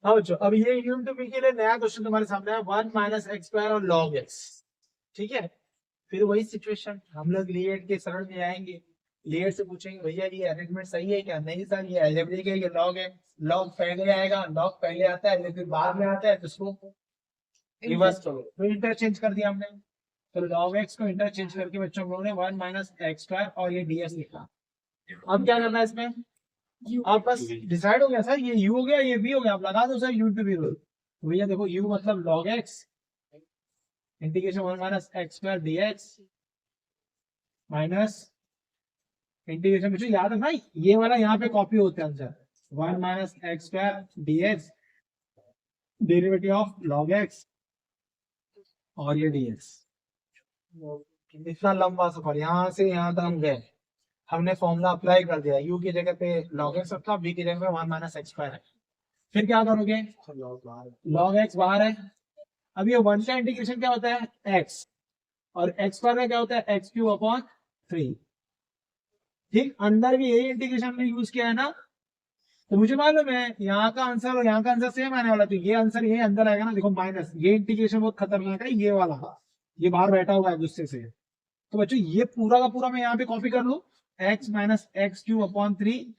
हाँ बच्चों, अब ये यूनिट टू बी के लिए नया क्वेश्चन तुम्हारे सामने है, 1 माइनस एक्स स्क्वायर और लॉग एक्स। ठीक है, फिर वही सिचुएशन, हम लोग लिएट के सरल में आएंगे। लिएट से पूछेंगे भैया ये अरेंजमेंट सही है क्या? नहीं सर, ये अलजेब्रिक है, ये लॉग है। लॉग पहले आएगा, लॉग पहले आता है लेकिन बाद में आता है, तो उसको रिवर्स करो। तो इंटरचेंज कर दिया हमने, तो लॉग एक्स को इंटरचेंज करके बच्चों हम लोगों ने 1 माइनस एक्स स्क्वायर और ये डीएक्स लिखा। अब क्या करना है इसमें? आप बस डिसाइड हो गया सर, ये u हो गया, ये v हो गया, आप लगा दो sir u to v rule. भैया देखो u मतलब log x integration 1 minus x square dx minus integration, मुझे याद है ना, ये वाला यहाँ पे कॉपी होता है answer, 1 minus x square dx derivative of log x और ये dx। इतना लंबा सफर यहाँ से यहाँ तक हम गए, हमने फॉर्मूला अप्लाई कर दिया, u की जगह पे log x रखा, v की जगह पे 1 माइनस एक्स स्क्वायर है। फिर क्या करोगे? log x बाहर है। अब ये 1 का इंटीग्रेशन क्या होता है? x, और x स्क्वायर का क्या होता है? x cube upon 3। ठीक, अंदर भी यही इंटीग्रेशन हमने यूज किया है ना, तो मुझे मालूम है यहाँ का आंसर और यहाँ का आंसर सेम आने वाला, तो ये आंसर ये अंदर आएगा ना। देखो माइनस, ये इंटीग्रेशन बहुत खतरनाक है, ये वाला ये बाहर बैठा हुआ है गुस्से से। तो बच्चों ये पूरा का पूरा मैं यहाँ पे कॉपी कर लू, x minus x cube upon 3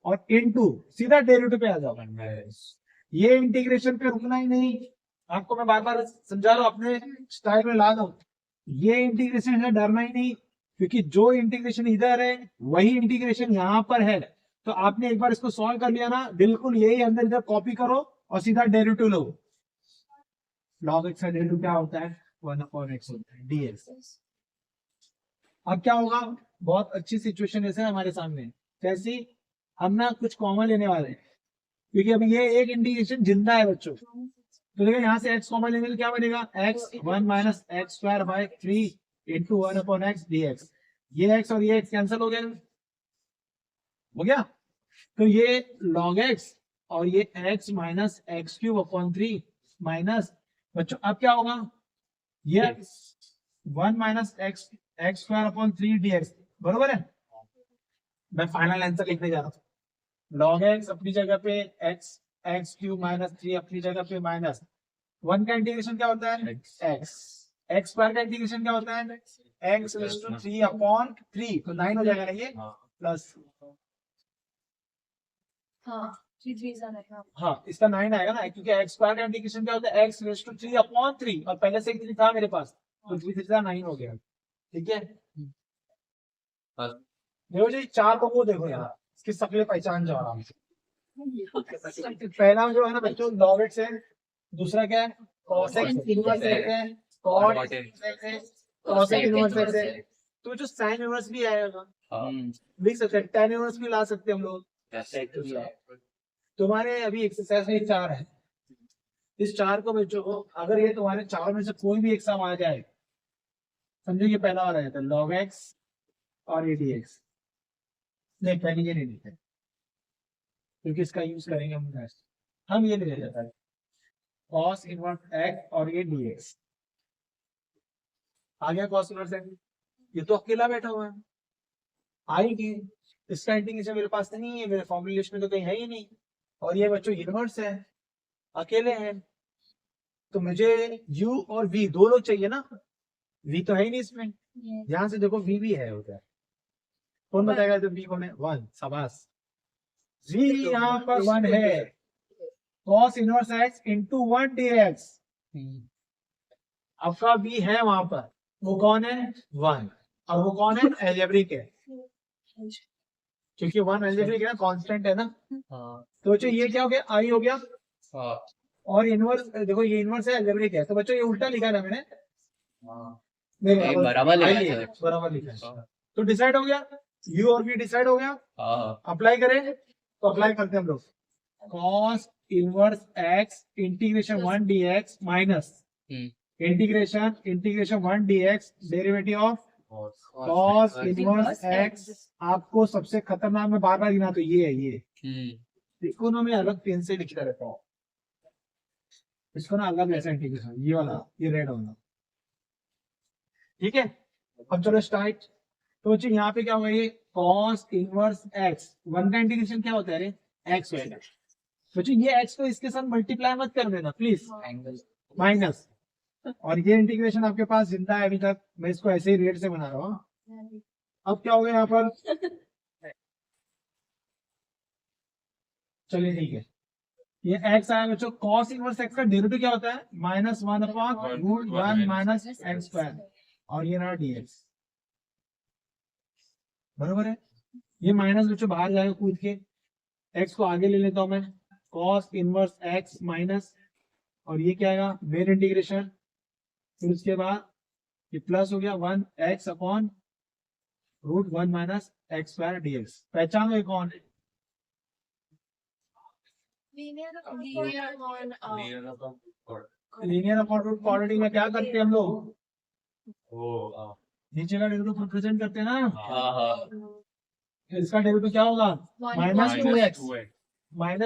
और इनटू सीधा डेरिवेटिव पे आ जाओ। ये इंटीग्रेशन पे रुकना ही नहीं, आपको मैं बार बार समझा रहा हूँ, अपने स्टाइल में ला दो। ये इंटीग्रेशन से डरना ही नहीं, क्योंकि जो इंटीग्रेशन इधर है वही इंटीग्रेशन यहाँ पर है। तो आपने एक बार इसको सॉल्व कर लिया ना, बिल्कुल यही अंदर इधर कॉपी करो और सीधा डेरिवेटिव लो। log x का डेरिवेटिव क्या होता है? 1 अपॉन x होता है dx। अब क्या होगा? बहुत अच्छी सिचुएशन ऐसे हमारे सामने, जैसी हम ना कुछ कॉमन लेने वाले हैं, क्योंकि अभी ये एक इंटीग्रेशन जिंदा है बच्चों। तो देखो यहाँ से x कॉमन लेंगे तो क्या बनेगा? x 1 minus x square by 3 into 1 upon x dx। ये x और ये x कैंसिल हो गया, हो गया। तो ये log x और ये x minus x cube upon 3 minus, बच्चों अब क्या होगा? ये 1 minus x square upon 3 dx, बरोबर है। मैं फाइनल आंसर लिखने जा रहा हूँ। log x अपनी जगह पे एक्स क्यूब माइनस 3 अपनी जगह पे माइनस 1 का इंटीग्रेशन क्या होता है? एक्स स्क्वायर का इंटीग्रेशन क्या होता है? एक्स रेज़ टू 3 अपॉन 3, तो 9 हो जाएगा ना ये, प्लस हाँ इसका 9 आएगा ना, क्योंकि एक्स स्क्वायर का इंटीग्रेशन क्या होता है? एक्स रेज़ टू 3 अपॉन 3, और पहले से 3 था मेरे पास, तो 3 से 9 हो गया। ठीक है, देखो जी 4 को वो देखो यार, इसकी शक्लें पहचान जाओ आराम से। पहला जो है ना बच्चों log x है, दूसरा क्या है? cos x इनवर्स x है, cot x है, cos x इनवर्स x है। तो जो sin इनवर्स भी आएगा, लिख सकते हैं, tan इनवर्स भी ला सकते हैं हम लोग। तुम्हारे अभी एक्सरसाइज में 4 है, इस 4 को बच्चों को अगर ये तुम्हारे 4 में से कोई भी एक सम आ जाए, समझो ये पहला वाला है, तो log x और ये dx। नहीं पहले ये नहीं लिखते, क्योंकि इसका यूज करेंगे हम ये ले जाता है cos इनवर्स x और ये dx। आ गया cos इनवर्स x, ये तो अकेला बैठा हुआ है, आएगी। इसका इंटीग्रेशन मेरे पास नहीं है, मेरे फॉर्मूला लिस्ट में तो कहीं है ही नहीं, और ये बच्चों इनवर्स है, अकेले हैं, तो मुझे u और v दो लोग चाहिए ना, v तो है ही नहीं इसमें। यहाँ से देखो v भी है उधर, कौन बताएगा जब v कौन है? 1, शाबाश, v यहाँ पर 1 है, cos inverse x into 1 dx। आपका v है वहां पर, वो कौन है? 1, और वो कौन है? अलजेब्रिक है, क्योंकि 1 अलजेब्रिक है ना, कांस्टेंट है ना। तो बच्चों ये क्या हो गया? आई हो गया, और इनवर्स देखो ये इनवर्स है, अलजेब्रिक है, तो बच्चों ये उल्टा लिखा है मैंने, बराबर लिखा है। तो डिसाइड हो गया, u और v डिसाइड हो गया। अप्लाई करें, तो अप्लाई करते हैं हम लोग, cos inverse x integration 1 dx minus integration 1 dx derivative of cos inverse x। आपको सबसे खतरनाक में बार बार गिना, तो ये है, ये इसको ना मैं अलग पेन से लिखता रहता हूँ, इसको ना अलग ऐसा इंटीग्रेशन, ये वाला, ये रेड वाला। ठीक है, अब चलो स्टार्ट। तो बच्चों यहाँ पे क्या होगा? ये cos इनवर्स x, 1 का इंटीग्रेशन क्या होता है? अरे x होगा, बच्चों ये x को इसके साथ मल्टीप्लाई मत कर देना प्लीज, एंगल माइनस। और ये इंटीग्रेशन आपके पास जिंदा है अभी तक, मैं इसको ऐसे ही रेट से बना रहा हूँ। अब क्या हो गया यहाँ पर, चलिए ठीक है, ये x आया बच्चों, cos इनवर्स x का डेरिवेटिव क्या होता है, -1 upon root 1 minus x square, और ये रहा dx, बरोबर है। ये माइनस बच्चों बाहर जाएगा कूद के, x को आगे ले लेता हूं मैं, cos इनवर्स x माइनस, और ये क्या आएगा मेन इंटीग्रेशन, फिर उसके बाद ये प्लस हो गया 1x upon root 1 minus x square dx। पहचानो ये कौन है, लीनियर अपॉन रूट क्वाड्रेटिक में क्या करते हैं हम लोग, नीचे का डेरिवेटिव प्रेजेंट करते हैं ना, इसका डेरिवेटिव क्या होगा -2x, वन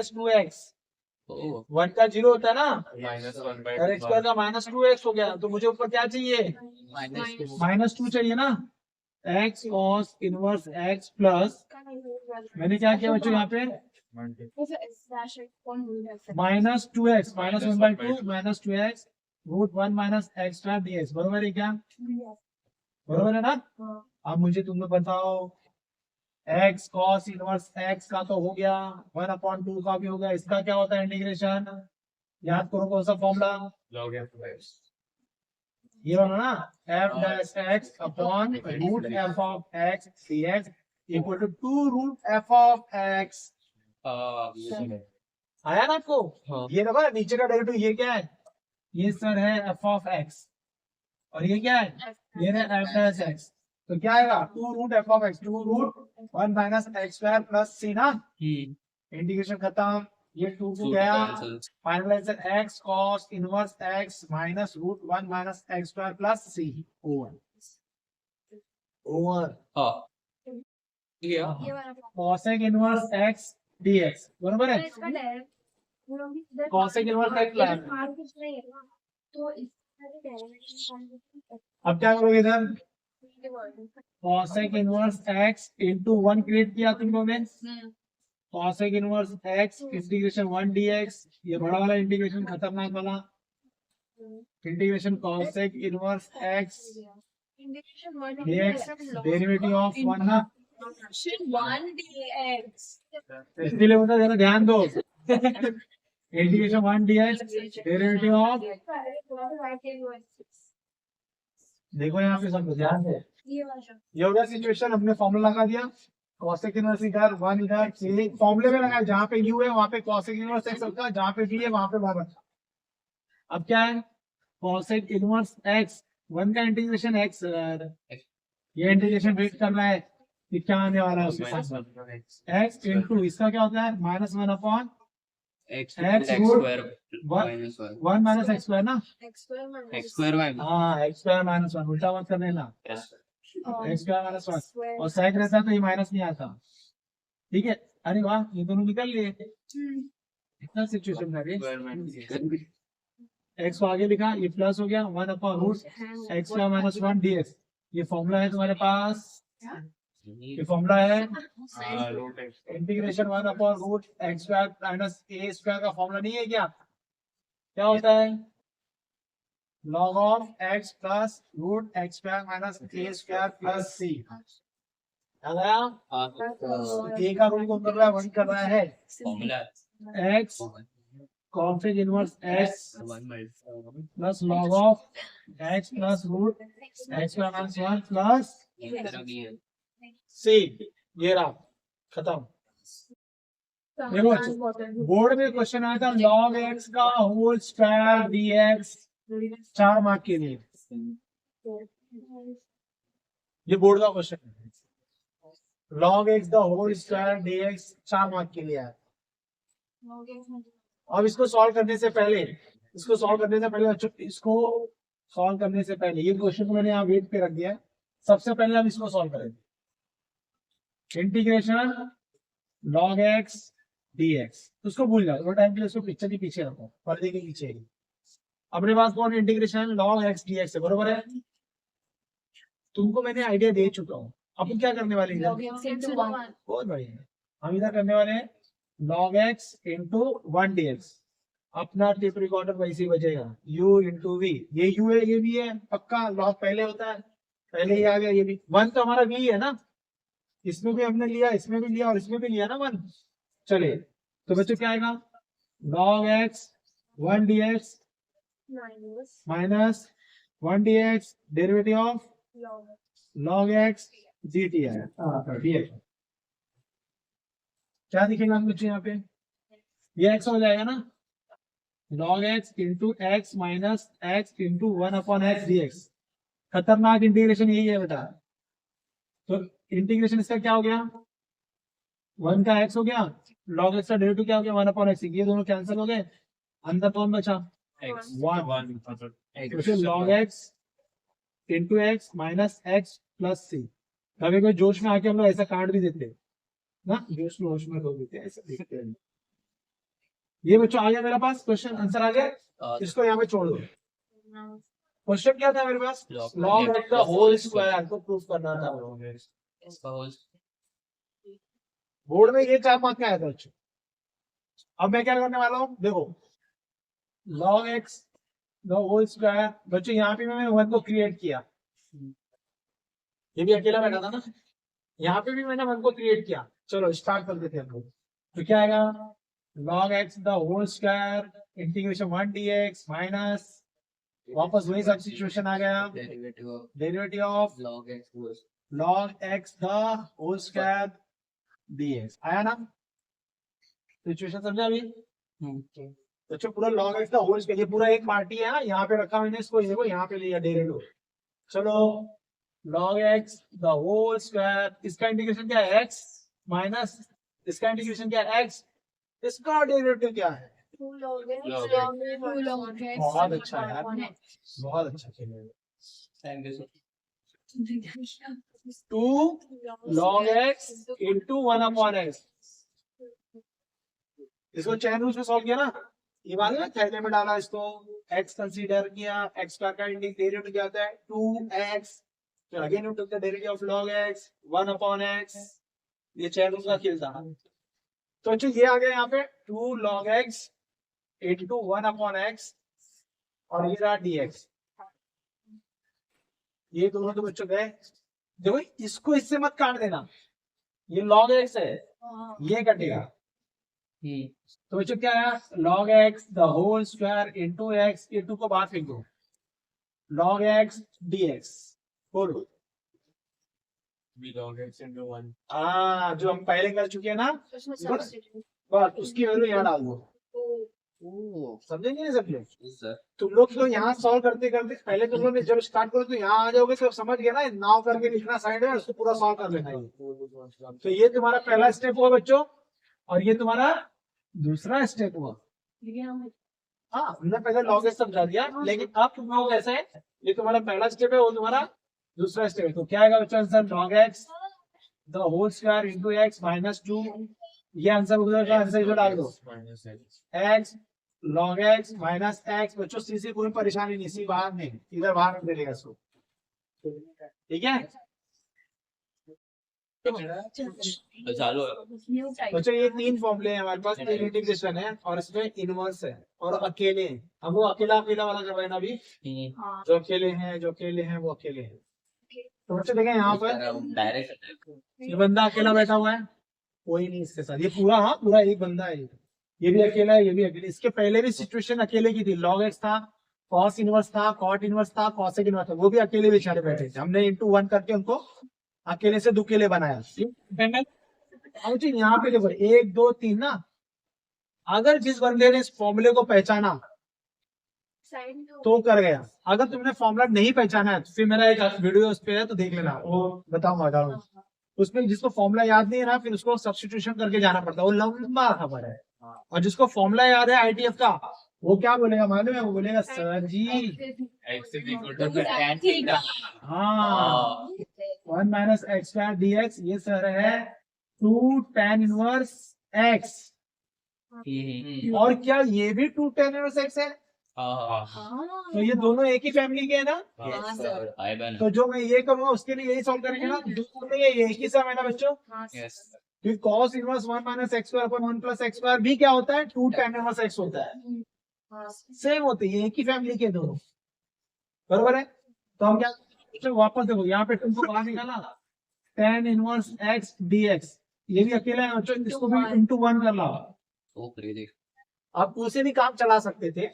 का 0 होता है ना, और एक्स स्क्वायर का -2x हो गया, तो मुझे ऊपर क्या चाहिए, -2 चाहिए ना, x cos inverse x plus, मैंने क्या किया बच्चों यहाँ पे -2x, -1/2 -2x root 1 minus x square dx, बरोबर है क्या, बरोबर है ना। अब मुझे तुम लोग बताओ, x cos इनवर्स x का तो हो गया, 1/2 का भी हो गया, इसका क्या होता है इंटीग्रेशन, याद करो कौन सा फॉर्मूला, ये वाला ना, f dash x upon root f of x dx equal to 2 root f of x। आया ना आपको, ये ना नीचे का डेरिवेटिव, ये क्या है, ये सर है f ऑफ x, और ये क्या है, ये है f डैश x, तो क्या आएगा 2 root f of x, 2 root 1 minus x square plus c ना, इंटीग्रेशन खत्म, ये 2 को गया, final answer x cos inverse x minus root 1 minus x square plus c over cosec inverse x dx, बरोबर है, cosec इनवर्स x अब क्या करोगे इधर, cosec inverse x into 1 create किया तुम लोगों ने, cosec inverse x integration 1 dx, ये बड़ा वाला इंटीग्रेशन खतरनाक वाला, integration cosec inverse x dx derivative of 1 ना, इसलिए मुझे जरा ध्यान दो, इंटीग्रेशन 1 dx डेरिवेटिव ऑफ, देखो यहाँ पे सब ध्यान से, ये हो गया सिचुएशन, हमने फॉर्मूला लगा दिया, cosec इनवर्स इधर 1 इधर, फॉर्मूले में लगाया, जहाँ पे u है वहां पे cosec इनवर्स x होगा, जहाँ पे v है वहां पे 1। अब क्या है, cosec इनवर्स x 1 का इंटीग्रेशन x, ये इंटीग्रेशन वेट कर रहा है कि क्या आने वाला है उसके साथ, x इंटू इसका क्या होता है -1 upon x root 1 minus x square ना, हाँ x स्क्वायर -1, उल्टा मत कर देना, x स्क्वायर -1, और sec रहता है तो ये माइनस नहीं आता, ठीक है। अरे वाह, ये दोनों निकल लिए, इतना सिचुएशन में x को आगे लिखा, ये प्लस हो गया 1 upon root x square -1 dx, ये फॉर्मूला है तुम्हारे पास, ये फॉर्मूला है integration 1 upon root x square minus a square का फॉर्मूला नहीं है क्या, क्या होता है, log of x plus root x square minus a square plus c, याद आया, ए का रूल कौन कर रहा है, 1 कर रहा है, x cosec inverse x plus log of x plus root x square minus 1 plus c, ये रहा खत्म। देखो बोर्ड में क्वेश्चन आया था log x का होल स्क्वायर dx, 4 मार्क के लिए, ये बोर्ड का क्वेश्चन है, log x का होल स्क्वायर dx 4 मार्क के लिए है। अब इसको सॉल्व करने से पहले, इसको सॉल्व करने से पहले ये क्वेश्चन को मैंने यहाँ वेट पे रख दिया है, सबसे पहले हम इसको सॉल्व करेंगे, इंटीग्रेशन log x dx, उसको भूल जाओ, वो टाइम के लिए उसको पिक्चर के पीछे रखो, पर्दे के पीछे ही, अपने पास कौन इंटीग्रेशन log x dx है, बरोबर है, तुमको मैंने आइडिया दे चुका हूँ, अब क्या करने वाले हैं, बहुत बढ़िया, हम इधर करने वाले हैं log x इंटू 1 dx। अपना टिप रिकॉर्डर वैसे ही बचेगा, u इंटू वी। ये u है, ये v है, पक्का log पहले होता है, पहले ही आ गया। ये भी 1 तो हमारा v है ना, इसमें भी हमने लिया, इसमें भी लिया और इसमें भी लिया ना 1। चलिए तो बच्चों क्या आएगा, log x 1 dx minus 1 dx derivative of log x dt है dx। क्या दिखेगा बच्चों यहाँ पे, ये x हो जाएगा ना, log x into x minus x into 1/x dx। खतरनाक इंटीग्रेशन यही है बेटा। तो इंटीग्रेशन इसका क्या हो गया, 1 का x हो गया, log x का डेरिवेटिव क्या हो गया 1/x। ये दोनों कैंसिल हो गए, अंदर कौन बचा x 1। log x into x minus x plus c. कभी कोई जोश में आके हम लोग ऐसा काट भी देते ना, जोश में होश में हो देते हैं, ऐसा देखते हैं। ये बच्चों आ गया मेरे पास, क्वेश्चन आंसर आ गया, इसको यहाँ पे छोड़ दो। क्वेश्चन क्या था मेरे पास, log x का होल स्क्वायर को प्रूफ करना था। बोर्ड में ये 4 मार्क का आया था बच्चों। अब मैं क्या करने वाला हूँ, देखो log x the whole square. बच्चों यहाँ पे मैंने 1 को क्रिएट किया, ये भी अकेला बैठा था ना, यहाँ पे भी मैंने 1 को क्रिएट किया। चलो स्टार्ट कर देते हैं हम लोग। तो क्या आएगा, log x the whole square integration 1 dx minus, वापस वही सब्स्टिट्यूशन आ गया, derivative of log x the whole square dx। आया ना, सिचुएशन समझा अभी। बच्चों पूरा log x का होल स्क्वायर, ये पूरा एक पार्टी है, यहाँ पे रखा मैंने इसको, देखो यहाँ पे लिया डेरिवेटिव। चलो log x the whole square, इसका इंटीग्रेशन क्या है x माइनस, इसका इंटीग्रेशन क्या है x, इसका डेरिवेटिव क्या है, बहुत अच्छा यार, बहुत अच्छा खेले। 2 log x इंटू 1/x। इसको चैन रूल में सॉल्व किया ना, ये बात है, थैले में डाला इसको, x कंसीडर किया, x का डेरिवेटिव क्या होता है 2x, तो again we took the derivative of log x 1/x। ये चैन रूल का खेल था। तो अच्छा ये आ गया यहाँ पे 2 log x इंटू 1/x और ये रहा dx। ये दोनों तो बच्चों गए, देखो इसको इससे मत काट देना, ये log x है, ये कटेगा। तो बच्चों क्या है, log x the whole square into x, ये 2 को बाहर फेंक दो, log x dx बोलो। log x into 1, जो हम पहले कर चुके हैं ना, बस उसकी वैल्यू यहाँ डाल दो। समझे नहीं समझे, तुम लोग तो यहाँ सॉल्व करते करते पहले तुम लोग जब स्टार्ट करो तो यहाँ आ जाओगे, तो समझ गया ना, नाव करके लिखना साइड में, उसको पूरा सॉल्व कर लेना है। तो ये तुम्हारा पहला स्टेप हुआ बच्चों, और ये तुम्हारा दूसरा स्टेप हुआ। हाँ हमने पहले log x समझा दिया, लेकिन अब तुम लोग ऐसा है, ये तुम्हारा पहला स्टेप है, वो तुम्हारा दूसरा स्टेप है। तो क्या आएगा बच्चों answer, log x the whole square into x minus 2। ये आंसर उधर का आंसर इधर डाल दो, x log x minus x. बच्चों सी से कोई परेशानी नहीं, सी बाहर नहीं, इधर बाहर दे देगा इसको, ठीक है। बच्चों ये 3 फॉर्मूले हैं हमारे पास, एक इंटीग्रेशन है और इसमें इनवर्स है और अकेले हैं। हम वो अकेला अकेला वाला करवाए ना अभी, जो अकेले हैं वो अकेले हैं। तो बच्चों देखें यहाँ पर ये बंदा अकेला बैठा हुआ है, कोई नहीं इसके साथ, ये पूरा, हाँ पूरा एक बंदा है, ये भी अकेला है, ये भी अकेले। इसके पहले भी सिचुएशन अकेले की थी, log x था, cos इनवर्स था, cot इनवर्स था, cosec इनवर्स था, वो भी अकेले बेचारे बैठे थे, हमने इंटू 1 करके उनको अकेले से दुकेले बनाया। यहाँ पे देखो 1 2 3 ना, अगर जिस बंदे ने इस फॉर्मूले को पहचाना तो कर गया, अगर तुमने फॉर्मूला नहीं पहचाना है तो फिर मेरा एक वीडियो उस पे है, तो देख लेना, वो बताऊंगा। उसमें जिसको फॉर्मूला याद नहीं है ना, फिर उसको सब्स्टिट्यूशन करके जाना पड़ता है, वो लंबा खबर है। और जिसको फॉर्मूला याद है ITF का, वो क्या बोलेगा मालूम है, वो बोलेगा सर जी हाँ 1 माइनस एक्स स्क्वायर dx, ये सर है 2 tan इनवर्स x। और क्या ये भी 2 tan इनवर्स x है, तो ये दोनों एक ही फैमिली के है ना। तो जो मैं ये करूंगा उसके लिए यही सॉल्व करेंगे ना, ये एक ही सम है ना बच्चों, क्योंकि cos inverse 1 minus x square upon 1 plus x square भी क्या होता है 2 tan इनवर्स x होता है, सेम होते हैं, एक ही फैमिली के दोनों, बरोबर है। तो हम क्या, तो वापस देखो यहाँ पे तुमको बाहर निकाला tan इनवर्स x dx, ये भी अकेला है बच्चों, इसको भी into 1 कर लो। आप 2 से भी काम चला सकते थे,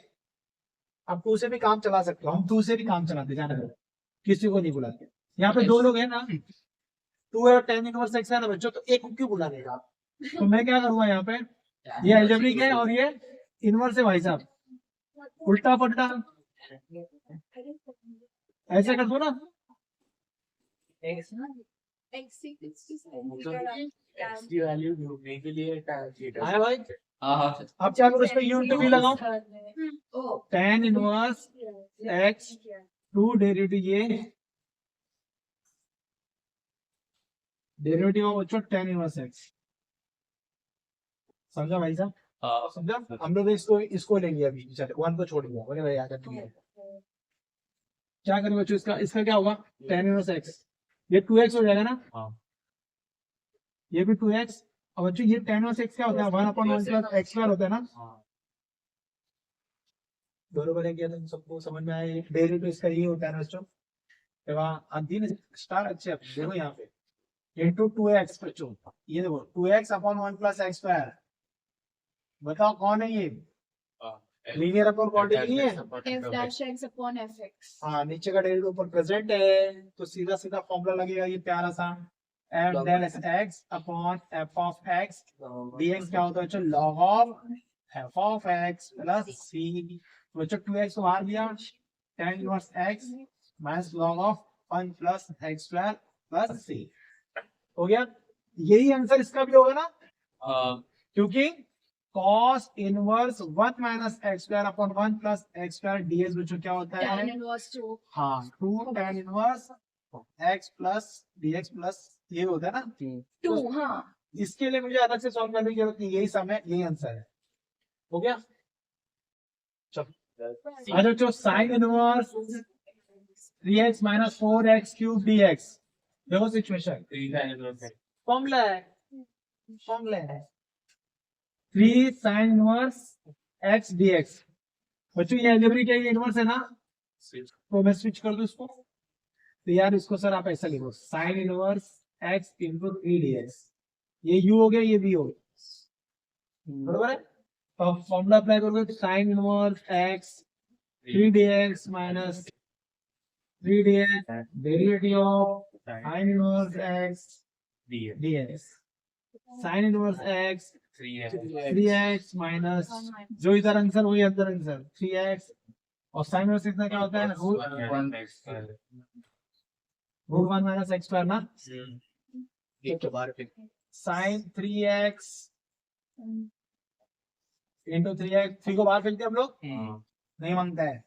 आप 2 से भी काम चला सकते हो, हम 2 से भी काम चलाते, जाने दो, किसी को नहीं बुलाते। यहाँ पे 2 लोग हैं ना, 2 है और tan इनवर्स x है ना बच्चों, तो एक क्यों बुला देगा। तो मैं क्या करूंगा यहाँ पे, ये अलजेब्रिक है और ये इनवर्स है भाई साहब, उल्टा पलटा ऐसे कर दो ना। आया भाई, अब क्या करो, इस पे u इंटू v लगाओ, tan इनवर्स x 2 डेरिवेटिव ये डेरिवेटिव ऑफ बच्चों tan इनवर्स x, समझा भाई साहब, समझा। हम लोग इसको लेंगे अभी, चलो 1 को छोड़ दिया, बोले भाई आ जाती है। क्या करें बच्चों, इसका क्या होगा tan इनवर्स x, ये 2x हो जाएगा ना, ये भी 2x, और बच्चों ये tan इनवर्स x क्या होता है 1/1 प्लस x स्क्वायर होता है ना, बरोबर है क्या, तुम सबको समझ में आया। डेरिवेटिव इसका ये होता है ना बच्चों, दिन स्टार अच्छे देखो यहाँ पे इंटू 2x बच्चों, ये देखो 2x upon 1 plus x square, बताओ कौन है ये, लीनियर अपॉन क्वांटिटी है, f dash x upon fx। हाँ नीचे का डेरिवेटिव ऊपर प्रेजेंट है, तो सीधा सीधा फॉर्मूला लगेगा ये प्यारा सा, f del x upon f of x dx क्या होता है बच्चों, log of f of x plus c, बच्चों 2x को बाहर दिया, tan inverse x minus log of 1 plus x square plus c, हो गया। यही आंसर इसका भी होगा ना, क्योंकि cos inverse 1 minus x square upon 1 plus x square dx बच्चों क्या होता है, tan inverse 2। हाँ 2 tan inverse x plus dx plus ये होता है ना 2। हाँ इसके लिए मुझे अलग से सॉल्व करने की जरूरत नहीं, यही समय यही आंसर है, हो गया। चलो अच्छा बच्चों, sine inverse 3x minus 4x cube dx, देखो सिचुएशन फॉर्मूला है 3 sin इनवर्स x dx, बच्चों ये अलजेब्रिक है, ये इनवर्स है ना, तो मैं स्विच कर दूं इसको, तो यार इसको सर आप ऐसा लिखो sin inverse x into 3 dx, ये u हो गया ये v हो गया, बरोबर है। तो फॉर्मूला अप्लाई करोगे तो sin inverse x 3 dx minus 3 dx derivative of sin inverse x dx, sin inverse x 3x minus जो इधर आंसर वही अंदर आंसर 3x, और साइन इनवर्स इतना क्या होता है रूट 1 माइनस एक्स स्क्वायर ना, साइन 3x इंटू 3x, 3 को बाहर फेंकते हम लोग, नहीं मांगता है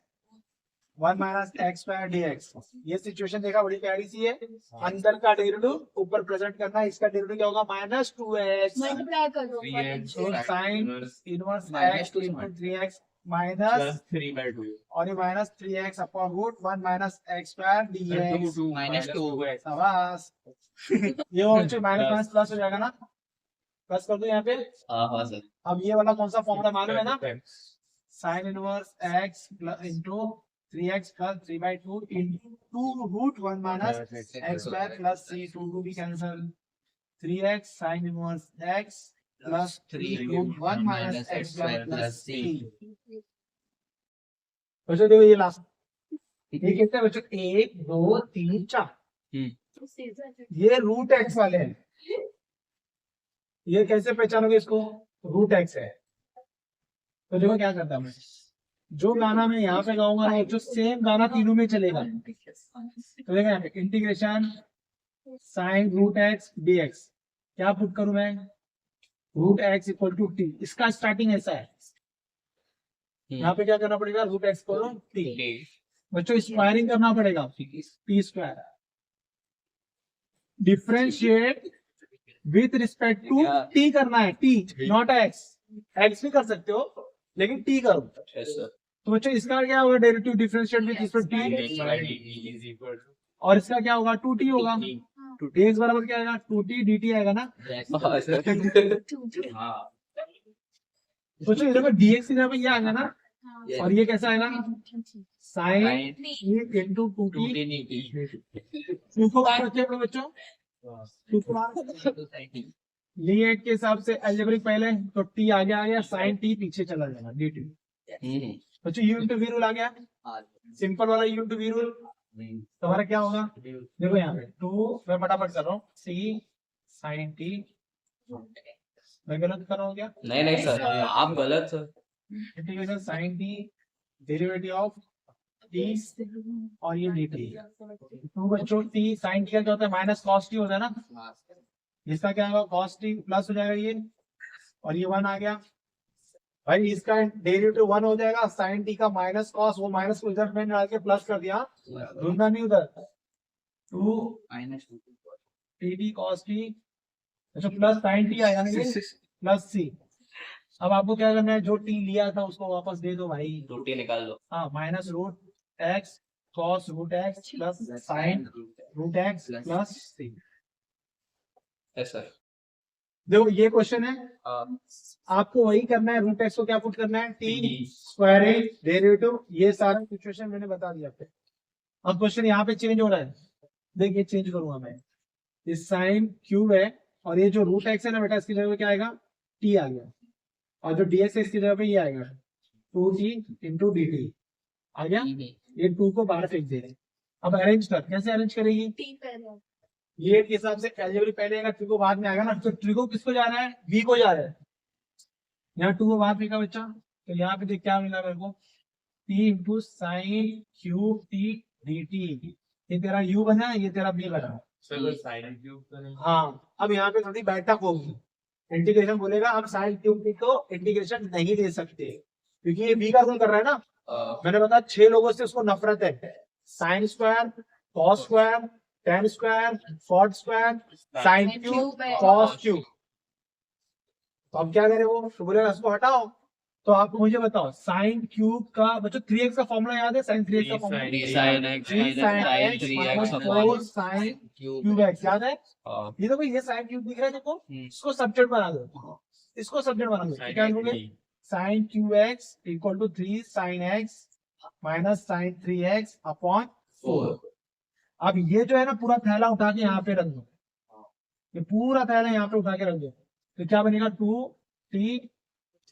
1 माइनस एक्स स्क्वायर dx, ये सिचुएशन देखा बड़ी प्यारी सी है, अंदर का डेरिवेटिव ऊपर प्रेजेंट करना है, इसका डेरिवेटिव क्या होगा माइनस 2x, मल्टीप्लाई कर दो, तो sine inverse x into 3x minus 3/2 और ये minus 3x upon root 1 minus x square dx minus 2 शाबाश ये और माइनस माइनस प्लस हो जाएगा ना, प्लस कर दो यहाँ पे। हाँ सर। अब ये वाला कौन सा फॉर्मूला मालूम है ना, sine inverse x into 3x plus 3/2 into root 1 minus x square plus c, 2 भी cancel, 3x sine inverse x plus 3 root 1 minus x square plus c। बच्चों देखो ये लास्ट, ये कितने बच्चों 1 2 3 4, ये रूट x वाले हैं, ये कैसे पहचानोगे इसको, रूट x है। तो देखो क्या करता मैं, जो गाना मैं यहाँ पे गाऊंगा ना जो सेम गाना तीनों में चलेगा, तो देखो यहाँ पे integration sine root x dx, क्या पुट करूं मैं, root x equal to t, इसका स्टार्टिंग ऐसा है, यहाँ पे क्या करना पड़ेगा रूट x को टी, बच्चों स्क्वायरिंग करना पड़ेगा t square, differentiate with respect to t करना है, टी नॉट एक्स, एक्स भी कर सकते हो लेकिन टी करो। तो बच्चों इसका क्या होगा derivative differentiate with respect to t, और इसका क्या होगा 2t होगा। dx बराबर क्या आएगा 2t dt आएगा ना। हाँ सोचो इधर पे dx की जगह पे ये आएगा ना, हाँ। और ये कैसा आएगा sign Sin into 2t 2t dt 2 को बाहर रखिए अपने बच्चों, 2 को बाहर लिएट के हिसाब से अलजेब्रिक पहले तो t आगे आ गया, साइन t पीछे चला जाएगा dt। बच्चों u इंटू v रूल आ गया, सिंपल वाला u इंटू v रूल। तो हमारा क्या होगा देखो यहाँ पे 2 मैं फटाफट कर रहा हूँ c साइन t। मैं गलत कर रहा हूँ क्या? नहीं नहीं सर आप गलत sir integration sine t derivative of t और ये dt। तो बच्चों t साइन t का क्या होता है माइनस कॉस t होता है ना, इसका क्या होगा कॉस t प्लस हो जाएगा ये, और ये 1 आ गया भाई, इसका डेरिवेटिव 1 हो जाएगा, साइन t का माइनस कॉस, वो माइनस को इधर में डाल के प्लस कर दिया, ढूंढना नहीं उधर 2 tt cos t, अच्छा प्लस साइन t आया ना प्लस c। अब आपको क्या करना है जो t लिया था उसको वापस दे दो भाई, 2t निकाल दो हाँ minus root x cos root x plus sine root x plus c। Yes sir देखो ये क्वेश्चन है, आपको वही करना है, रूट एक्स को क्या पुट करना है टी स्क्वायरिंग डेरिवेटिव, ये सारा सिचुएशन मैंने बता दिया आपको। अब क्वेश्चन यहाँ पे चेंज हो रहा है, देखिए चेंज करूंगा मैं, ये साइन क्यूब है और ये जो रूट एक्स है ना बेटा इसकी जगह पे क्या आएगा टी आ गया, और जो डी एक्स है इसकी जगह पे ये आएगा 2t इंटू डी टी आ गया, ये 2 को बाहर फेंक दे रहे हैं। अब अरेंज कर, कैसे अरेंज करेगी T पहले। ये के हिसाब से अलजेब्रिक पहले आएगा ट्रिको बाद में आएगा ना, तो ट्रिको किसको जा रहा है v को जा रहा है, यहाँ 2 को बाहर फेंका बच्चा, तो यहाँ पे देख क्या मिला मेरे को t into sine cube t dt, ये तेरा u बना ये तेरा b बना। हाँ अब यहाँ पे थोड़ी बैठक होगी, इंटीग्रेशन बोलेगा हम साइन क्यूब t को इंटीग्रेशन नहीं ले सकते क्योंकि ये b का रूल कर रहा है ना। मैंने बताया 6 लोगों से उसको नफरत है, sine square cos square tan square cot square sine cube cos cube. तो अब क्या करे वो, तो बोलेगा इसको हटाओ, तो आप मुझे बताओ साइन क्यूब का बच्चों 3x का फॉर्मूला याद है, साइन 3x का formula sin x sin 3x four sine cube x याद है। हाँ ये तो भाई ये साइन क्यूब दिख रहा है देखो, इसको सब्जेक्ट बना दो, इसको सब्जेक्ट बना दो, क्या लिखोगे sine cube x equal to 3 sine x minus sine 3x upon 4। अब ये जो है ना पूरा थैला उठा के यहाँ पे रख दो, ये पूरा थैला यहाँ पे उठा के रख दो, तो क्या बनेगा 2t,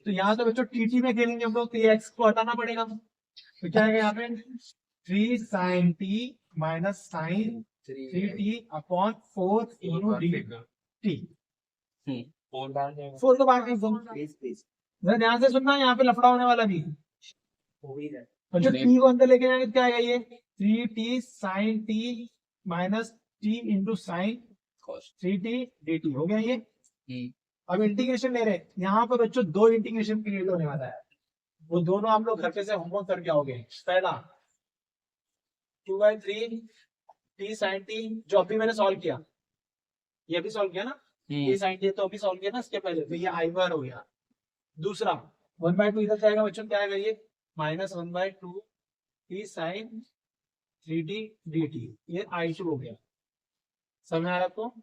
तो यहाँ तो बच्चों टी में खेलेंगे हम लोग, तो ये x को हटाना पड़ेगा, तो क्या है यहाँ पे 3 sine t minus sine 3t upon 4 into dt। 4 तो बाहर फेंक दो, जरा ध्यान से सुनना यहाँ पे लफड़ा होने वाला भी, बच्चों t को अंदर लेके जाएंगे क्या आएगा ये 3t sine t minus t into sine 3t dt हो गया ये। अब इंटीग्रेशन ले रहे हैं, यहाँ पर बच्चों 2 इंटीग्रेशन क्रिएट होने वाला है, वो दोनों आप लोग घर पे से होमवर्क करके आओगे। पहला 2/3 t sin t जो अभी मैंने सॉल्व किया, ये भी सॉल्व किया ना, t sin t तो अभी सॉल्व किया ना इसके पहले, तो ये i1 हो गया। दूसरा 1/2 इधर जाएगा बच्चों, क्या आएगा ये minus 1/2 t sin 3t dt, ये i2 हो गया। समझ आ रहा आपको?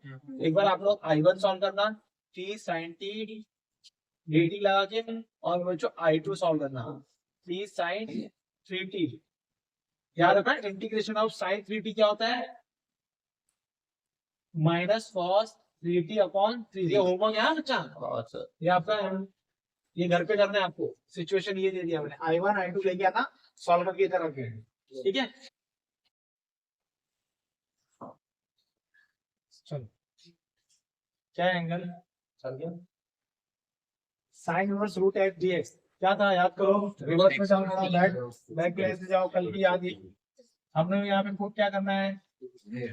एक बार आप लोग i1 सॉल्व करना t sin t dt लगा के, और बच्चों i2 सॉल्व करना t sin 3t। याद रखना इंटीग्रेशन ऑफ sin 3t क्या होता है माइनस cos 3t अपॉन 3। ये होमवर्क है बच्चा, ये आपका ये घर पे करना है आपको, सिचुएशन ये दे दिया मैंने, i1 i2 लेके आना सॉल्व करके इधर रख देंगे, ठीक है। चलो क्या एंगल चल गया sine inverse root x dx क्या था याद करो, रिवर्स में जाओ, बैक क्लास में जाओ, कल की याद ही हमने यहाँ पे पुट क्या करना है,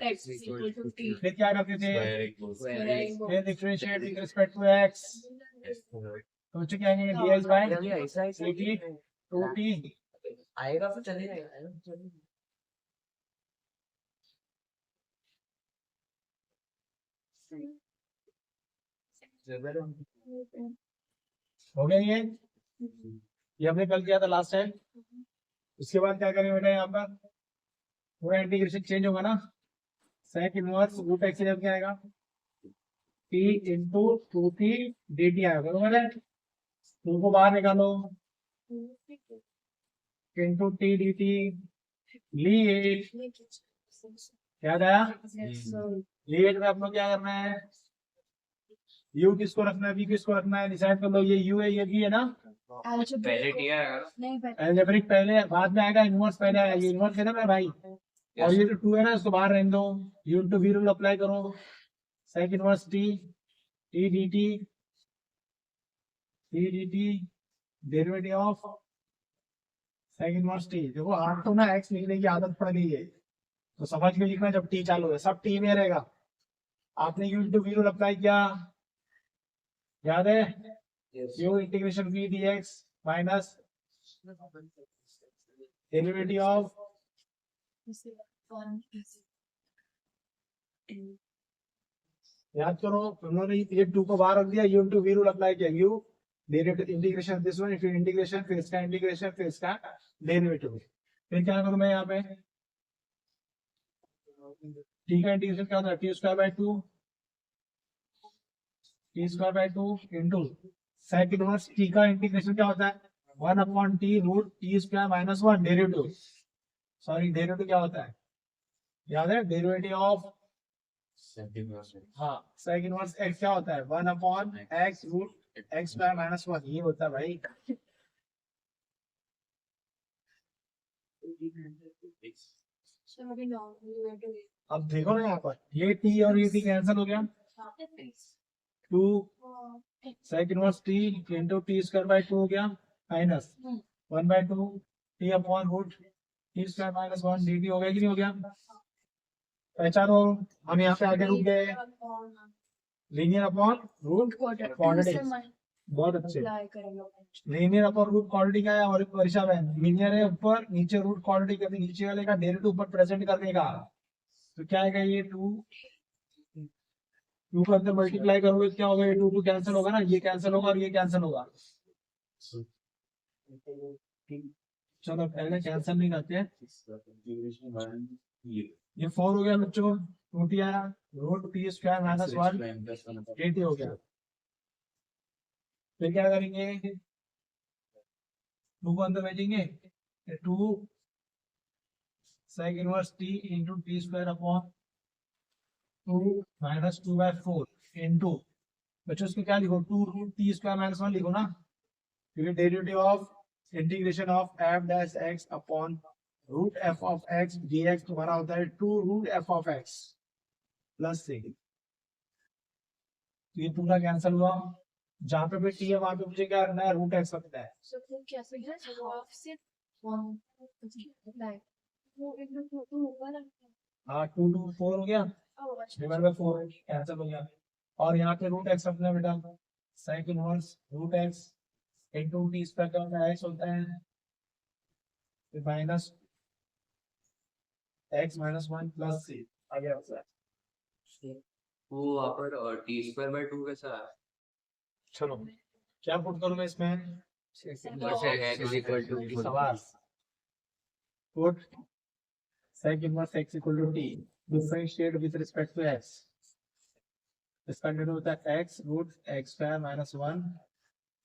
X is equal to T. फिर क्या करते थे, फिर differentiate with respect to x, तो बच्चों क्या आएंगे dx बाय dt 2t आएगा तो चलेगा। हो गया ये हमने कल किया था लास्ट टाइम। उसके बाद क्या करेंगे बेटा, यहाँ पर पूरा इंटीग्रेशन चेंज होगा ना, सेक इनवर्स रूट एक्स जब क्या आएगा T into two T d T आएगा बरोबर है। टू को बाहर निकालो इंटू टी डी टी लीट याद आया लीट में अपने क्या करना है यू किसको रखना है बी किसको रखना है डिसाइड कर लो ये यू है ये बी है ना पहले टी आएगा ना? नहीं पता अलजेब्रिक पहले है, बाद में आएगा इनवर्स पहले आएगा ये इनवर्स है ना मेरा भाई और ये जो टू है ना इसको बाहर रहने दो u into v rule apply करो sec inverse t t d t derivative of sec inverse t देखो आप तो ना एक्स लिखने की आदत पड़ गई है तो समझ के लिखना जब टी चालू है सब टी में रहेगा आपने u into v rule apply किया याद है u integration v d x minus derivative of याद करो उन्होंने ये टू को बाहर रख दिया u into v rule apply किया u derivative integration this one फिर इंटीग्रेशन फिर इसका इंटीग्रेशन फिर इसका डेरिवेटिव फिर क्या करूं मैं यहाँ पे टी का इंटीग्रेशन क्या होता है t square by two into sec inverse t का इंटीग्रेशन क्या होता है one upon t root t square minus one derivative sorry derivative क्या होता है याद है डेरिवेटिव ऑफ हाँ सेक इनवर्स एक्स क्या होता है one upon x root x square minus one ये होता है भाई अब देखो ना यहाँ पर ये टी और ये टी कैंसिल हो गया two sec inverse t into t square by two हो गया minus one by two t upon root t square minus one d t हो गया कि नहीं हो गया पहचानो हम यहाँ पे आगे रुक गए लीनियर अपॉन रूट क्वांटिटी बहुत अच्छे लीनियर अपॉन रूट क्वांटिटी का है और परीक्षा में लीनियर है ऊपर नीचे रूट क्वांटिटी करनी नीचे वाले का डेरिवेटिव ऊपर प्रेजेंट करने का तो क्या आएगा ये टू टू का अंदर मल्टीप्लाई करोगे क्या होगा ये टू टू कैंसिल होगा ना ये कैंसिल होगा और ये कैंसिल होगा चलो पहले कैंसिल नहीं करते हैं ये फोर हो गया बच्चों टू टी आया root t square minus one एटी हो गया फिर क्या करेंगे टू को अंदर भेजेंगे two sec inverse t into t square upon two minus two by four into बच्चों इसको क्या लिखो two root t square minus one लिखो ना क्योंकि derivative of integration of f dash x upon root f of x d x तुम्हारा होता है two root f of x plus सी तो ये पूरा कैंसिल हुआ जहाँ पे भी टी है वहां पे मुझे क्या करना है रूट एक्स रखना है हाँ टू टू फोर हो गया डिवाइड बाय फोर कैंसिल हो गया और यहाँ पे रूट एक्स रखना है बेटा sec inverse root x into t square का होता है एक्स होता है फिर minus x minus one plus c आ गया होता है वो वहाँ पर टी स्क्वायर बाय टू कैसा है चलो क्या पुट करूँ मैं इसमें x इक्वल टू सवाल put sec inverse x equal to t differentiate with respect to x इसका डेरिवेटिव होता है x root x square minus one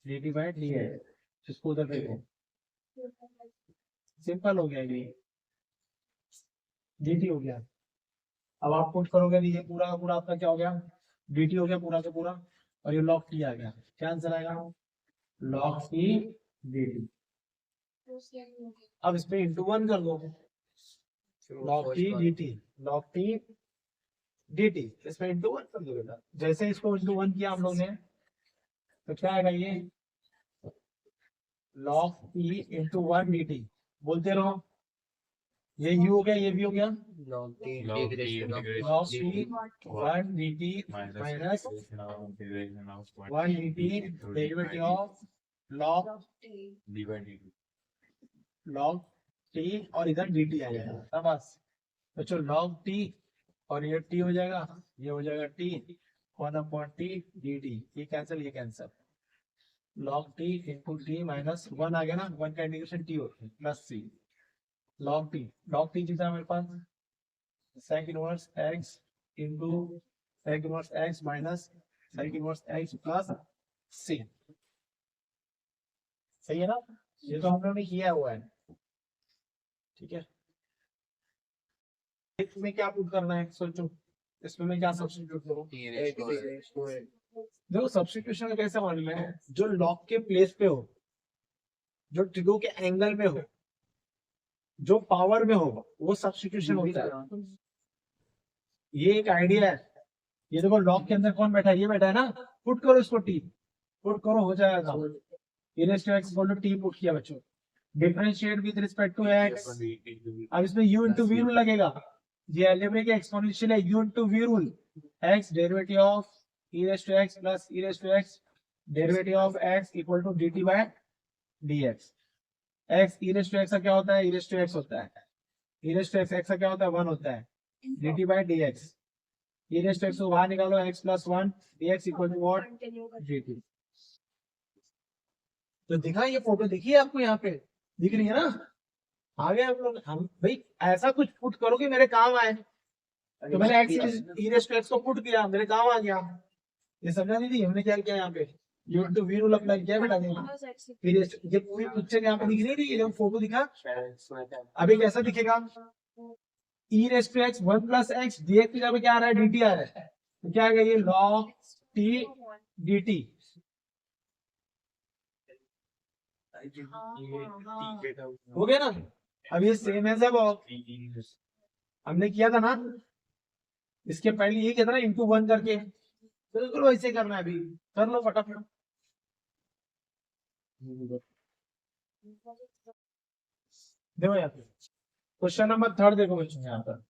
dt by dx इसको उधर देखो सिंपल हो गया ये dt हो गया अब आप पुट करोगे तो ये पूरा का पूरा आपका क्या हो गया dt हो गया पूरा का पूरा और ये log t आ गया क्या आंसर आएगा log t dt अब इसमें इंटू वन कर दो log t dt log t dt इसमें इंटू वन कर दो बेटा जैसे इसको इंटू वन किया हम लोग ने तो क्या आएगा ये log t into one dt बोलते रहो ये u हो गया ये भी हो गया log t log t one dt minus one dt derivative of log log t और इधर dt आ जाएगा बस तो चलो log t और ये t हो जाएगा ये हो जाएगा t one upon t dt ये cancel log t into t minus one आ गया ना वन का इंटीग्रेशन t होता है प्लस c log t कितना है मेरे पास sec inverse x into sec inverse x minus sec inverse x plus c। सही है ना? ये तो हम लोगों ने किया हुआ है, ठीक है। इसमें क्या पुट करना है सोचो, इसमें मैं क्या सब्स्टिट्यूट करूं? देखो सब्स्टिट्यूशन का कैसा मालूम है, जो लॉग के प्लेस पे हो, जो ट्रिगो के एंगल में हो, जो पावर में हो, वो सब्स्टिट्यूशन होता है। ये एक आइडिया है। ये देखो लॉग के अंदर कौन बैठा है? ये बैठा है ना। पुट करो इसको टी, पुट करो, हो जाएगा। x टी पुट किया बच्चों, differentiate with respect to x। अब इसमें u इंटू v रूल लगेगा, ये अलजेब्रिक एक्सपोनेंशियल है, u into v rule, x derivative of e⁻x plus e⁻x derivative of x equal to dt by dx। x e⁻x का क्या होता है? e⁻x होता है, e⁻x x का क्या होता है? 1 होता है, dt बाय dx। e⁻x को बाहर निकालो, x plus 1 dx equal to what? dt। तो दिखा, ये फोटो दिखी है आपको? यहाँ पे दिख रही है ना? आगे हम लोग, हम भाई ऐसा कुछ पुट करो कि मेरे काम आए। तो मैंने x को पुट किया, मेरे काम आ गया। ये समझा नहीं थी हमने क्या किया यहाँ पे? U to v rule apply किया बेटा ने। फिर ये पूरी पिक्चर यहाँ पे दिख रही थी, ये फोटो दिखा। अभी कैसा दिखेगा? e⁻x 1 प्लस x dx की जगह क्या आ रहा है? dt आ रहा है। तो क्या आएगा? ये log t dt। हो गया ना? अब ये सेम है सब, हमने किया था ना इसके पहले, ये किया था ना इंटू 1 करके। बिल्कुल वैसे करना है, अभी कर लो फटाफट। देखो यहाँ पे क्वेश्चन नंबर 3 देखो बच्चों, यहाँ पर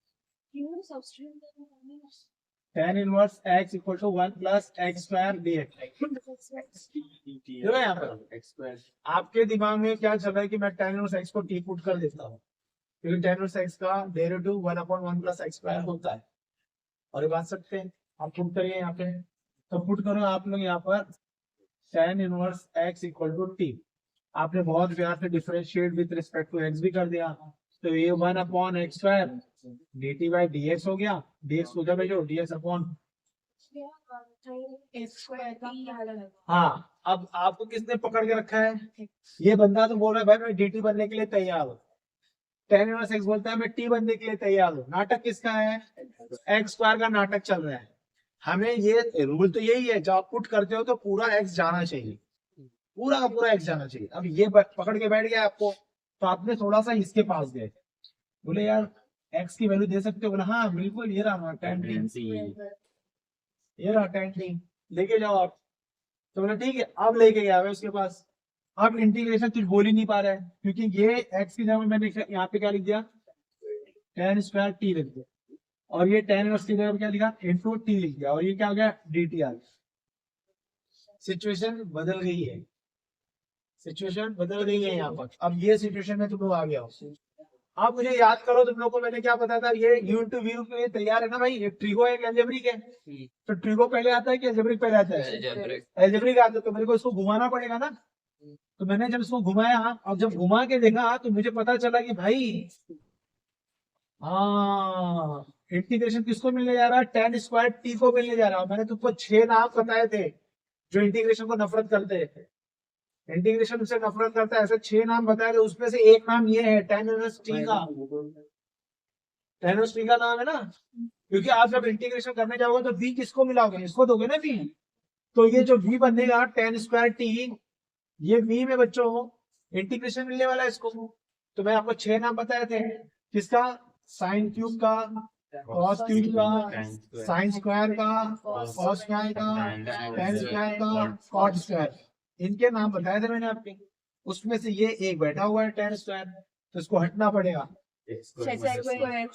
tan inverse x equal to 1 plus x square dx। देखो यहाँ पर आपके दिमाग में क्या चल रहा है कि मैं tan इनवर्स x को t पुट कर देता हूँ, क्योंकि tan इनवर्स x का डेरिवेटिव 1/1 प्लस x स्क्वायर होता है। और ये बात सकते हैं, आप पुट करिए यहाँ पे। तो पुट करो आप लोग यहाँ पर tan inverse x equal to t। आपने बहुत प्यार से differentiate with respect to x भी कर दिया, तो ये 1/x square dt by dx हो गया। dx हो जाएगा जो dx अपॉन, हाँ। अब आपको किसने पकड़ के रखा है? ये बंदा तो बोल रहा है भाई मैं dt बनने के लिए तैयार हूँ, tan इनवर्स x बोलता है मैं t बनने के लिए तैयार हूँ। नाटक किसका है? x स्क्वायर का नाटक चल रहा है। हमें ये रूल तो यही है, जब आप पुट करते हो तो पूरा x जाना चाहिए, पूरा का पूरा x जाना चाहिए। अब ये पकड़ के बैठ गया आपको, तो आपने थोड़ा सा इसके पास गए, बोले यार x की वैल्यू दे सकते हो? बोला हाँ बिल्कुल, ये रहा tan t, ये रहा tan t, लेके जाओ आप। तो बोला ठीक है, अब लेके गया उसके पास। अब इंटीग्रेशन कुछ बोल ही नहीं पा रहा है, क्योंकि ये x की जगह मैंने यहाँ पे क्या लिख दिया? tan स्क्वायर t लिख दिया, और ये tan इनवर्स की जगह क्या लिखा? इनटू t लिख दिया, और ये क्या हो गया? dt आ गया। सिचुएशन बदल गई है, सिचुएशन बदल गई है यहाँ पर। अब ये सिचुएशन में तुम लोग आ गया हो। आप मुझे याद करो, तुम लोग को मैंने क्या बताया था? ये u इंटू v के लिए तैयार है ना भाई? ये ट्रिगो है कि अलजेब्रिक है? तो ट्रिगो पहले आता है कि अलजेब्रिक पहले आता है? अलजेब्रिक आता है। तो मेरे को इसको घुमाना पड़ेगा ना। तो मैंने जब इसको घुमाया और जब घुमा के देखा तो मुझे पता चला कि भाई हाँ, इंटीग्रेशन किसको मिलने जा रहा है? tan स्क्वायर t को मिलने जा रहा है। मैंने तुमको 6 नाम बताए थे जो इंटीग्रेशन को नफरत करते हैं, इंटीग्रेशन से नफरत करता है, ऐसे 6 नाम बताए थे। उसमें से एक नाम ये है tan इनवर्स t का। tan इनवर्स t का नाम है ना, क्योंकि आप जब इंटीग्रेशन करने जाओगे तो v किसको मिलाओगे? इसको दोगे ना v। तो ये जो v बनेगा tan स्क्वायर t, ये v में बच्चों इंटीग्रेशन मिलने वाला है इसको। तो मैं आपको 6 नाम बताए थे, किसका? साइन क्यूब का, कॉस क्यूब का, साइन स्क्वायर का, कॉस स्क्वायर का, tan स्क्वायर का, कॉट स्क्वायर, इनके नाम बताए थे मैंने आपके। उसमें से ये एक बैठा हुआ है tan स्क्वायर, तो इसको हटना पड़ेगा।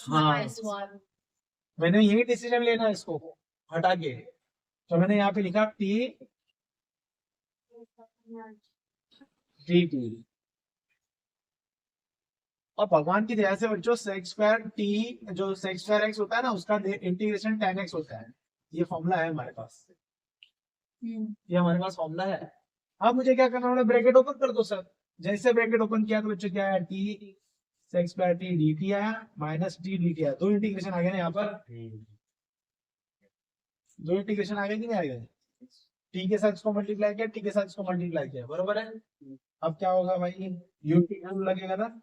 हाँ, मैंने यही डिसीजन लेना है इसको हटा के। तो मैंने यहाँ पे लिखा t dt। और भगवान की दया से बच्चों sec स्क्वायर t, जो sec स्क्वायर x होता है ना, उसका इंटीग्रेशन tan x होता है। ये फॉर्मूला है हमारे पास, ये हमारे पास फॉर्मूला है। अब मुझे क्या करना है? ब्रैकेट ओपन कर दो सर। जैसे ब्रैकेट ओपन किया तो बच्चों क्या है? t sex square T d T आया माइनस टी डी टी आया, दो इंटीग्रेशन आ गए ना यहाँ पर, दो इंटीग्रेशन आ गए कि नहीं आ गए? टी के साथ इसको मल्टीप्लाई किया, टी के साथ इसको मल्टीप्लाई किया, बरोबर है। अब क्या होगा भाई, यू टी रूल लगेगा ना,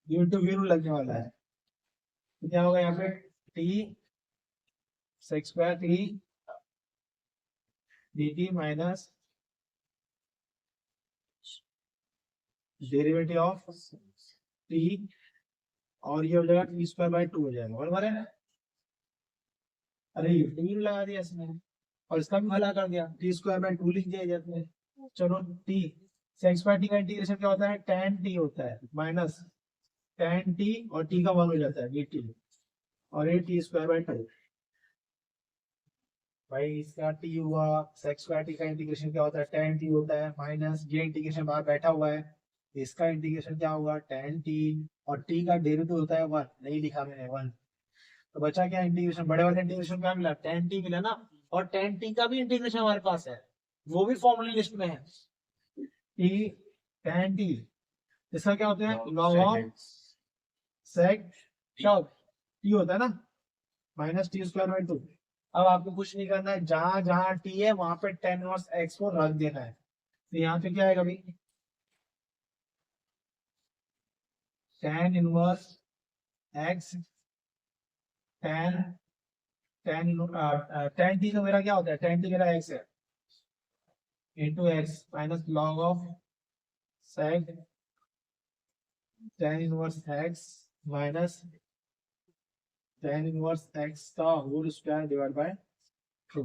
यू टू वी रूल लगने वाला है, तो क्या होगा यहाँ पे T sex square T d T minus derivative of T, और ये हो जाएगा टी स्क्वायर बाई 2 हो जाएगा, बराबर है। अरे ये टी लगा दिया इसने और इसका भी भला कर दिया, टी स्क्वायर बाई 2 लिख दिया जाता है। चलो टी सेक्स स्क्वायर टी का इंटीग्रेशन क्या होता है, tan टी होता है माइनस tan टी और टी का 1 हो जाता है dt, और ये टी स्क्वायर बाई 2। भाई इसका टी हुआ, सेक्स स्क्वायर टी का इंटीग्रेशन क्या होता है, tan टी होता है माइनस ये इंटीग्रेशन बाहर बैठा हुआ है, इसका इंटीग्रेशन क्या होगा tan टी, और टी का डेरिवेटिव होता है 1, नहीं लिखा मैंने 1, तो बचा क्या इंटीग्रेशन, बड़े वाले इंटीग्रेशन क्या मिला, tan टी मिला ना, और tan टी का भी इंटीग्रेशन हमारे पास है, वो भी फॉर्मूले लिस्ट में है, टी tan टी, इसका क्या होता है लॉग ऑफ सेक टी होता है ना माइनस टी स्क्वायर बाई 2। अब आपको कुछ नहीं करना है, जहां जहां टी है वहां पे tan इनवर्स x को रख देना है, तो यहाँ पे क्या आएगा भाई, tan inverse x, tan t तो मेरा क्या होता है, tan टी मेरा x है into x minus log of sec tan inverse x minus tan inverse x का होल स्क्वायर डिवाइड बाय 2।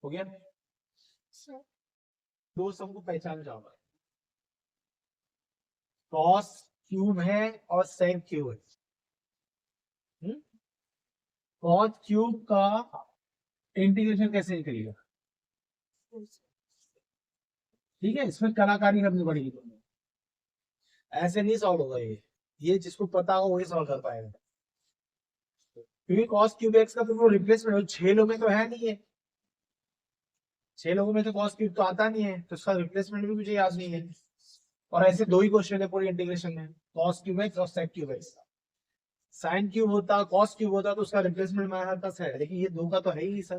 हो गया, दो सम को पहचान जाओ, कॉस क्यूब है और सेक क्यूब है। कॉस क्यूब का इंटीग्रेशन कैसे निकलेगा, ठीक है, इसमें कलाकारी करनी पड़ेगी तुम्हें, ऐसे नहीं सॉल्व होगा ये जिसको पता हो वही सॉल्व कर पाएगा, क्योंकि cos क्यूब x का तो रिप्लेसमेंट 6 लोगों में तो है नहीं है, 6 लोगों में तो cos क्यूब तो आता नहीं है, तो उसका रिप्लेसमेंट भी मुझे याद नहीं है, और ऐसे दो ही क्वेश्चन है पूरी इंटीग्रेशन में, cos क्यूब x और sec cube x। sin cube होता, cos क्यूब होता तो उसका रिप्लेसमेंट हमारे पास है, लेकिन ये दो का तो है ही नहीं सर।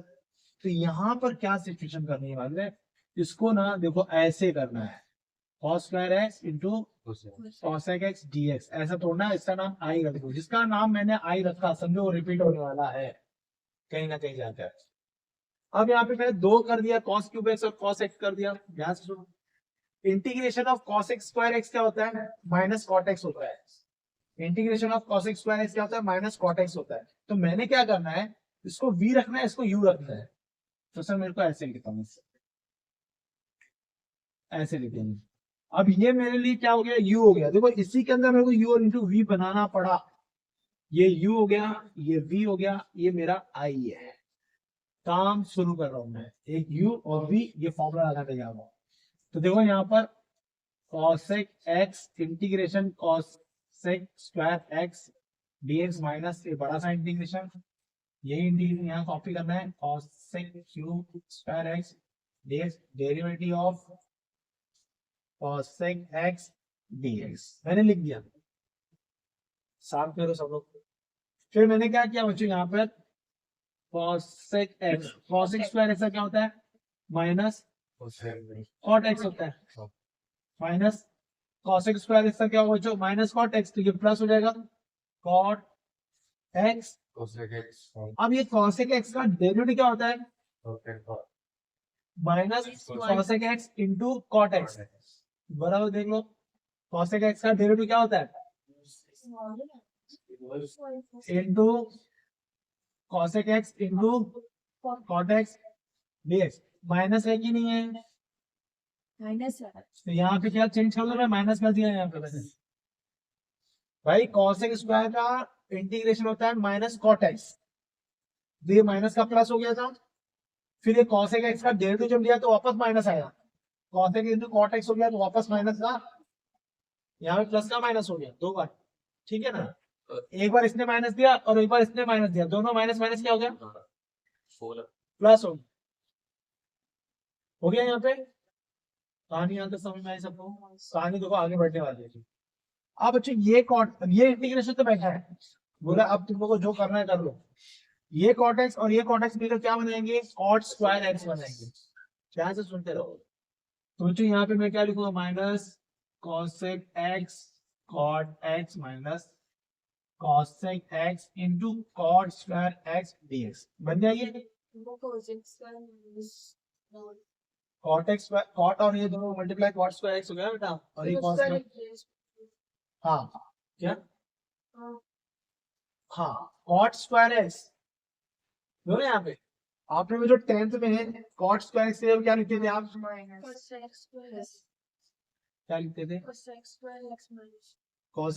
तो यहाँ पर क्या सिचुएशन करनी वाले है, इसको ना देखो ऐसे करना है, cos square x into cosec x dx, ऐसा तोड़ना है, इसका नाम आई रख दो, जिसका नाम मैंने आई रखा समझो वो रिपीट होने वाला है कहीं ना कहीं जाकर। अब यहाँ पे मैंने दो कर दिया, cos क्यूब x और cos x कर दिया, ध्यान से सुनो, integration of cos x square x क्या होता है, माइनस cot x होता है, integration of cos x square x क्या होता है, माइनस cot x होता है। तो मैंने क्या करना है, इसको v रखना है, इसको u रखना है, तो सर मेरे को ऐसे लिखता हूँ, ऐसे लिखेंगे। अब ये मेरे लिए क्या हो गया, u हो गया, देखो इसी के अंदर मेरे को u और इंटू v बनाना पड़ा, ये u हो गया, ये v हो गया, ये मेरा i है, काम शुरू कर रहा हूं मैं, एक u और v, ये फॉर्मूला लगाने तैयार हूं। तो देखो यहाँ पर cosec x integration cosec square x dx minus ये बड़ा सा इंटीग्रेशन, यही इंटीग्रेशन यहाँ कॉपी करना है, cosec cube square x dx derivative of cosec x dx मैंने लिख दिया, साफ करो सब लोग। फिर मैंने क्या किया बच्चों, यहाँ पर cosec स्क्वायर x क्या होता है, माइनस cot x होता है, माइनस cosec स्क्वायर x क्या होगा बच्चों, माइनस cot x, तो ये प्लस हो जाएगा cot x। अब ये cosec x का डेरिवेटिव क्या होता है, minus cosec x into cot x, बराबर देख लो, cosec x का डेरिवेटिव क्या होता है, into cosec x into cot x dx, minus है कि नहीं है, माइनस है, तो यहाँ पे क्या चेंज कर दो, मैं माइनस कर दिया यहाँ पे भाई, cosec स्क्वायर का इंटीग्रेशन होता है माइनस cot x, तो ये माइनस का प्लस हो गया था, फिर ये cosec x का डेरिवेटिव जब लिया तो वापस माइनस आया, cosec इंटू cot x हो गया तो वापस माइनस का, यहाँ पे प्लस का माइनस हो गया दो बार, ठीक है ना, एक बार इसने माइनस दिया और एक बार इसने माइनस दिया, दोनों माइनस माइनस क्या हो गया, प्लस हो गया यहाँ पे। कहानी यहाँ तक समझ में आई सबको? कहानी देखो आगे बढ़ने वाली है। अब बच्चों ये इंटीग्रेशन तो बैठा है, बोला अब तुम लोगों को जो करना है कर लो। ये cot x और ये cot x मिलकर क्या बनाएंगे? cot स्क्वायर x बनाएंगे। ध्यान से सुनते रहो। तो बच्चों यहाँ पे मैं क्या लिखूंगा? Minus cosec x cot x minus cosec x into cot square x dx बन जाएगी। cot x cot और ये दोनों मल्टीप्लाई cot स्क्वायर x हो गया बेटा, और ये cos स्क्वायर, हाँ क्या, हाँ cot स्क्वायर x दोनों यहाँ पे। आपने वो जो 10th में है cot स्क्वायर x से क्या लिखते थे आप? क्या लिखते थे? cos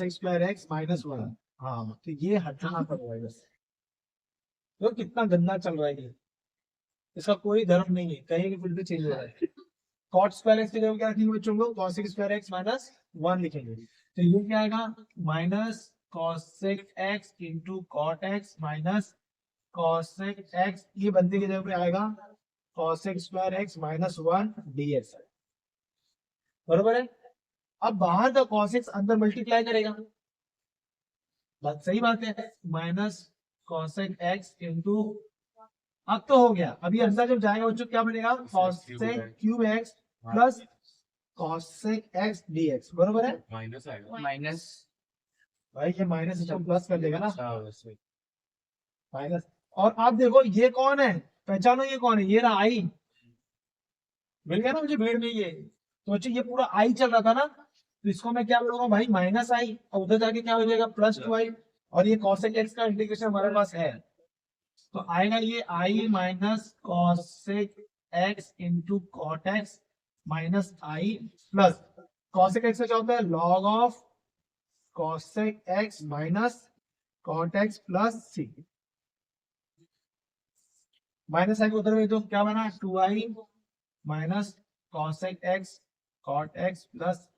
x square x minus 1। हाँ तो ये हटाना पड़ेगा। तो कितना गंदा चल रहा है ये, इसका कोई धर्म नहीं है, कहीं भी कुछ भी चेंज हो रहा है। cot स्क्वायर x की जगह क्या लिखेंगे बच्चों को? cos स्क्वायर x माइनस 1 लिखेंगे। तो ये क्या आएगा? Minus cosec x into cot x minus cosec x, ये बनने की जगह पे आएगा cosec square x minus 1 dx। बरोबर है? अब बाहर का cos x अंदर मल्टीप्लाई करेगा, बात सही बात है। माइनस cosec x इंटू, अब तो हो गया, अभी अंदर जब जाएगा बच्चों क्या बनेगा? cosec cube x plus cosec x dx। बरोबर है? माइनस भाई ये माइनस इसको प्लस कर देगा ना, माइनस। और आप देखो ये कौन है, पहचानो ये कौन है? ये रहा आई, मिल गया ना मुझे भीड़ में ये। तो बच्चों ये पूरा आई चल रहा था ना, तो इसको मैं क्या बोलूंगा भाई? माइनस आई, और उधर जाके क्या हो जाएगा? Plus 2i। और ये cosec x का इंटीग्रेशन हमारे पास है, तो आएगा ये i minus cosec x into cot x minus i plus cosec x का क्या होता है? log of cosec x minus cot x plus c। माइनस आई को उधर में तो क्या बना? 2i minus cosec x cot x plus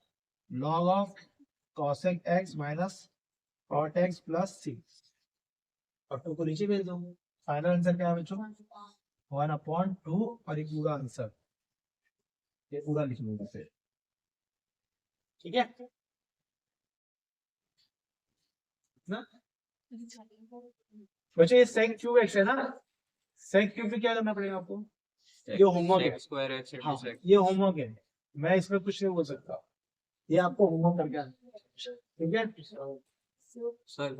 log of cosec x minus cot x plus c। और 2 को नीचे भेज दो। फाइनल आंसर क्या है बच्चों? 1/2। और ये पूरा आंसर, ये पूरा लिख लूंगा फिर, ठीक है ना बच्चों? ये sec क्यूब x है ना, sec क्यूब में क्या करना पड़ेगा आपको? ये होमवर्क है। स्क्वायर x हाँ, इंटू sec। ये होमवर्क है, मैं इसमें कुछ नहीं बोल सकता, ये आपको होमवर्क करके आना है, ठीक है? सर